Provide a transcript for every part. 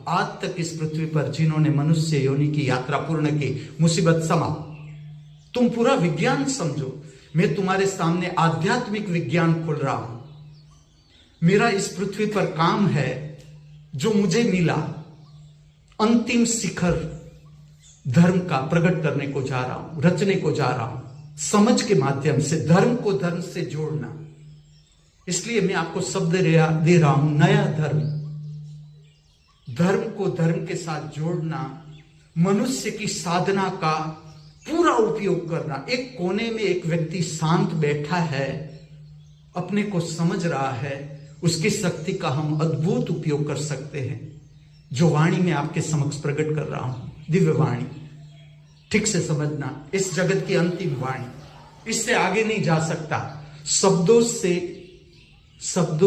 आज तक इस पृथ्वी पर जिन्होंने मनुष्य योनि की यात्रा पूर्ण की, मुसीबत समाप्त। तुम पूरा विज्ञान समझो। मैं तुम्हारे सामने आध्यात्मिक विज्ञान खोल रहा हूं। मेरा इस पृथ्वी पर काम है जो मुझे मिला, अंतिम शिखर धर्म का प्रकट करने को जा रहा हूं, रचने को जा रहा हूं, समझ के माध्यम से धर्म को धर्म से जोड़ना। इसलिए मैं आपको शब्द दे रहा हूं, नया धर्म। धर्म को धर्म के साथ जोड़ना, मनुष्य की साधना का पूरा उपयोग करना। एक कोने में एक व्यक्ति शांत बैठा है, अपने को समझ रहा है, उसकी शक्ति का हम अद्भुत उपयोग कर सकते हैं। जो वाणी में आपके समक्ष प्रकट कर रहा हूं, दिव्य वाणी, ठीक से समझना, इस जगत की अंतिम वाणी, इससे आगे नहीं जा सकता। शब्दों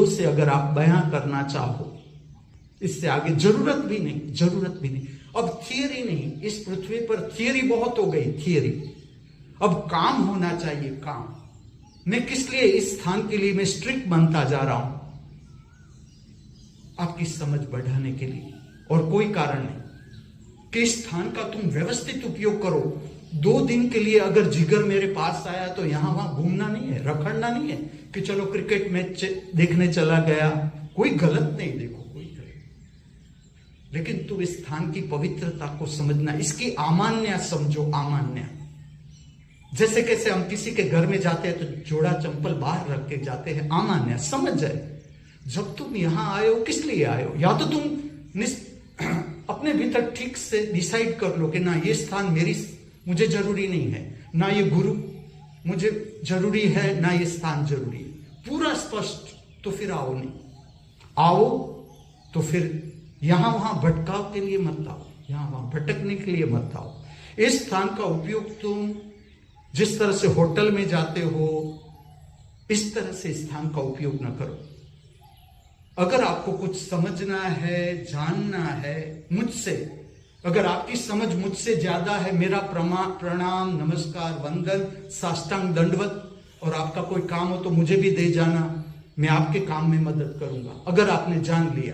से अगर आप बयां करना चाहो, इससे आगे जरूरत भी नहीं। अब थियरी नहीं, इस पृथ्वी पर थियरी बहुत हो गई, थियरी। अब काम होना चाहिए, काम। मैं किस लिए इस स्थान के लिए मैं स्ट्रिक्ट बनता जा रहा हूं? आपकी समझ बढ़ाने के लिए, और कोई कारण नहीं। कि इस स्थान का तुम व्यवस्थित उपयोग करो। 2 दिन के लिए अगर जिगर मेरे पास आया तो यहां वहां घूमना नहीं है, रखड़ना नहीं है कि चलो क्रिकेट मैच देखने चला गया। कोई गलत नहीं, देखो कोई गलत, लेकिन तुम इस स्थान की पवित्रता को समझना, इसकी अमान्य समझो, अमान्य। जैसे कैसे हम किसी के घर में जाते हैं तो जोड़ा चंपल बाहर रख के जाते हैं, अमान्य समझ जाए। जब तुम यहां आए हो, किस लिए आए हो? या तो तुम अपने भीतर ठीक से डिसाइड कर लो कि ना ये स्थान मुझे जरूरी नहीं है, ना ये गुरु मुझे जरूरी है, ना ये स्थान जरूरी है, पूरा स्पष्ट। तो फिर आओ नहीं, आओ तो फिर यहां वहां भटकाव के लिए मत आओ, यहां वहां भटकने के लिए मत आओ। इस स्थान का उपयोग तुम जिस तरह से होटल में जाते हो, इस तरह से स्थान का उपयोग न करो। अगर आपको कुछ समझना है, जानना है मुझसे, अगर आपकी समझ मुझसे ज्यादा है, मेरा प्रणाम, नमस्कार, वंदन, साष्टांग दंडवत, और आपका कोई काम हो तो मुझे भी दे जाना, मैं आपके काम में मदद करूंगा। अगर आपने जान लिया